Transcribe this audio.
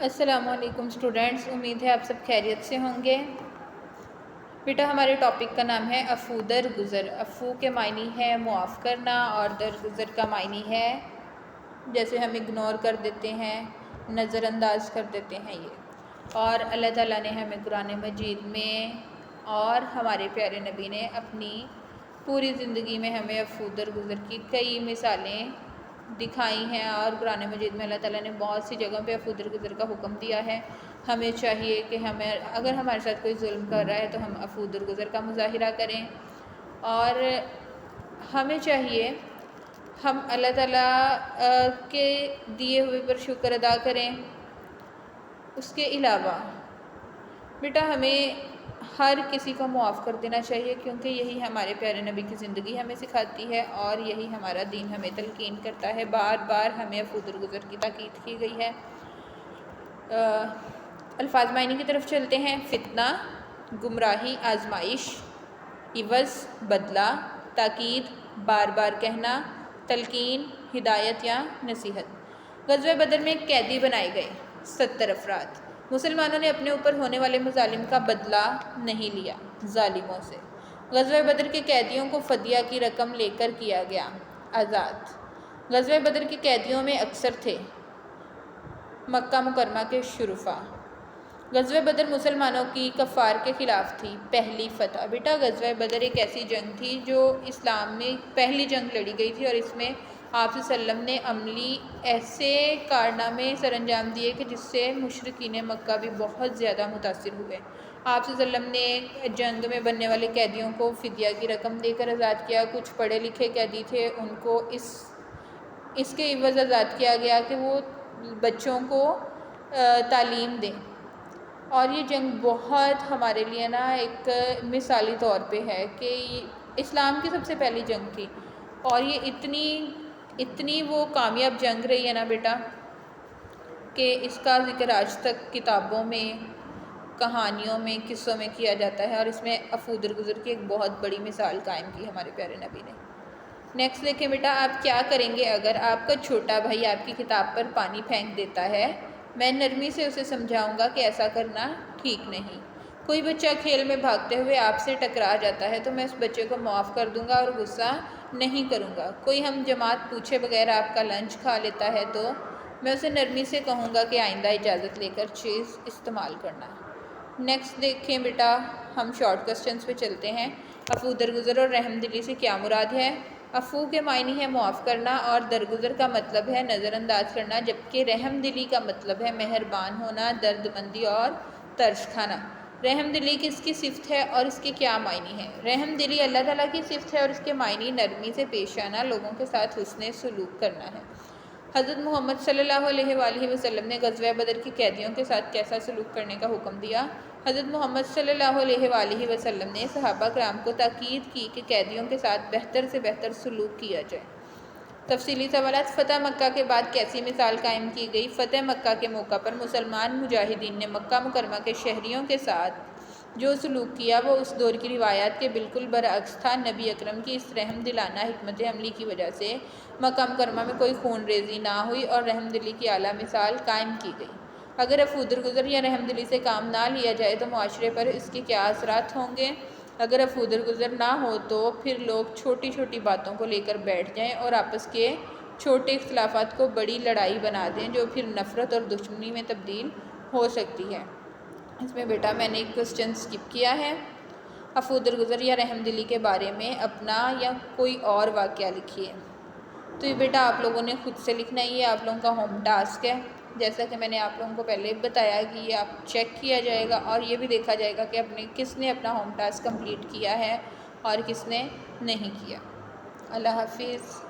السلام علیکم اسٹوڈینٹس، امید ہے آپ سب خیریت سے ہوں گے۔ بیٹا ہمارے ٹاپک کا نام ہے عفو درگزر۔ عفو کے معنی ہے معاف کرنا اور درگزر کا معنی ہے جیسے ہم اگنور کر دیتے ہیں، نظر انداز کر دیتے ہیں یہ۔ اور اللہ تعالیٰ نے ہمیں قرآن مجید میں اور ہمارے پیارے نبی نے اپنی پوری زندگی میں ہمیں عفو درگزر کی کئی مثالیں دکھائی ہیں، اور قرآن مجید میں اللہ تعالیٰ نے بہت سی جگہوں پہ عفو درگزر کا حکم دیا ہے۔ ہمیں چاہیے کہ اگر ہمارے ساتھ کوئی ظلم کر رہا ہے تو ہم عفو درگزر کا مظاہرہ کریں، اور ہمیں چاہیے ہم اللہ تعالیٰ کے دیے ہوئے پر شکر ادا کریں۔ اس کے علاوہ بیٹا ہمیں ہر کسی کو معاف کر دینا چاہیے، کیونکہ یہی ہمارے پیارے نبی کی زندگی ہمیں سکھاتی ہے اور یہی ہمارا دین ہمیں تلقین کرتا ہے۔ بار بار ہمیں عفو درگزر کی تاکید کی گئی ہے۔ الفاظ معنی کی طرف چلتے ہیں۔ فتنہ، گمراہی، آزمائش، عوض، بدلہ، تاکید، بار بار کہنا، تلقین، ہدایت یا نصیحت۔ غزوہ بدر میں قیدی بنائے گئے 70 افراد۔ مسلمانوں نے اپنے اوپر ہونے والے مظالم کا بدلہ نہیں لیا ظالموں سے۔ غزوہ بدر کے قیدیوں کو فدیہ کی رقم لے کر کیا گیا آزاد۔ غزوہ بدر کے قیدیوں میں اکثر تھے مکہ مکرمہ کے شرفاء۔ غزوہ بدر مسلمانوں کی کفار کے خلاف تھی پہلی فتح۔ بیٹا غزوہ بدر ایک ایسی جنگ تھی جو اسلام میں پہلی جنگ لڑی گئی تھی، اور اس میں آپ صلی اللہ علیہ وسلم نے عملی ایسے کارنامے سر انجام دیے کہ جس سے مشرکین مکہ بھی بہت زیادہ متاثر ہوئے۔ آپ صلی اللہ علیہ وسلم نے جنگ میں بننے والے قیدیوں کو فدیہ کی رقم دے کر آزاد کیا۔ کچھ پڑھے لکھے قیدی تھے، ان کو اس کے عوض آزاد کیا گیا کہ وہ بچوں کو تعلیم دیں۔ اور یہ جنگ بہت ہمارے لیے ایک مثالی طور پہ ہے کہ اسلام کی سب سے پہلی جنگ تھی، اور یہ اتنی وہ کامیاب جنگ رہی ہے بیٹا کہ اس کا ذکر آج تک کتابوں میں، کہانیوں میں، قصوں میں کیا جاتا ہے، اور اس میں عفو درگزر کی ایک بہت بڑی مثال قائم کی ہمارے پیارے نبی نے۔ نیکسٹ دیکھیں بیٹا، آپ کیا کریں گے اگر آپ کا چھوٹا بھائی آپ کی کتاب پر پانی پھینک دیتا ہے؟ میں نرمی سے اسے سمجھاؤں گا کہ ایسا کرنا ٹھیک نہیں۔ کوئی بچہ کھیل میں بھاگتے ہوئے آپ سے ٹکرا جاتا ہے تو میں اس بچے کو معاف کر دوں گا اور غصہ نہیں کروں گا۔ کوئی ہم جماعت پوچھے بغیر آپ کا لنچ کھا لیتا ہے تو میں اسے نرمی سے کہوں گا کہ آئندہ اجازت لے کر چیز استعمال کرنا۔ نیکسٹ دیکھیں بیٹا، ہم شارٹ کوسچنز پہ چلتے ہیں۔ عفو درگزر اور رحم دلی سے کیا مراد ہے؟ عفو کے معنی ہے معاف کرنا، اور درگزر کا مطلب ہے نظر انداز کرنا، جبکہ رحم دلی کا مطلب ہے مہربان ہونا، درد مندی اور ترس کھانا۔ رحم دلی کس کی صفت ہے اور اس کے کیا معنی ہے؟ رحم دلی اللہ تعالیٰ کی صفت ہے اور اس کے معنی نرمی سے پیش آنا، لوگوں کے ساتھ حسن سلوک کرنا ہے۔ حضرت محمد صلی اللہ علیہ وآلہ وسلم نے غزوہ بدر کے قیدیوں کے ساتھ کیسا سلوک کرنے کا حکم دیا؟ حضرت محمد صلی اللہ علیہ وآلہ وسلم نے صحابہ کرام کو تاکید کی کہ قیدیوں کے ساتھ بہتر سے بہتر سلوک کیا جائے۔ تفصیلی سوالات۔ فتح مکہ کے بعد کیسی مثال قائم کی گئی؟ فتح مکہ کے موقع پر مسلمان مجاہدین نے مکہ مکرمہ کے شہریوں کے ساتھ جو سلوک کیا وہ اس دور کی روایات کے بالکل برعکس تھا۔ نبی اکرم کی اس رحم دلانہ حکمت عملی کی وجہ سے مکہ مکرمہ میں کوئی خون ریزی نہ ہوئی اور رحم دلی کی اعلیٰ مثال قائم کی گئی۔ اگر عفو درگزر یا رحم دلی سے کام نہ لیا جائے تو معاشرے پر اس کے کیا اثرات ہوں گے؟ اگر عفو درگزر نہ ہو تو پھر لوگ چھوٹی چھوٹی باتوں کو لے کر بیٹھ جائیں اور آپس کے چھوٹے اختلافات کو بڑی لڑائی بنا دیں، جو پھر نفرت اور دشمنی میں تبدیل ہو سکتی ہے۔ اس میں بیٹا میں نے ایک کوسچن سکپ کیا ہے۔ عفو درگزر یا رحم دلی کے بارے میں اپنا یا کوئی اور واقعہ لکھیے۔ تو یہ بیٹا آپ لوگوں نے خود سے لکھنا ہے، یہ آپ لوگوں کا ہوم ٹاسک ہے۔ جیسا کہ میں نے آپ لوگوں کو پہلے بتایا کہ یہ آپ چیک کیا جائے گا اور یہ بھی دیکھا جائے گا کہ کس نے اپنا ہوم ٹاسک کمپلیٹ کیا ہے اور کس نے نہیں کیا۔ اللہ حافظ۔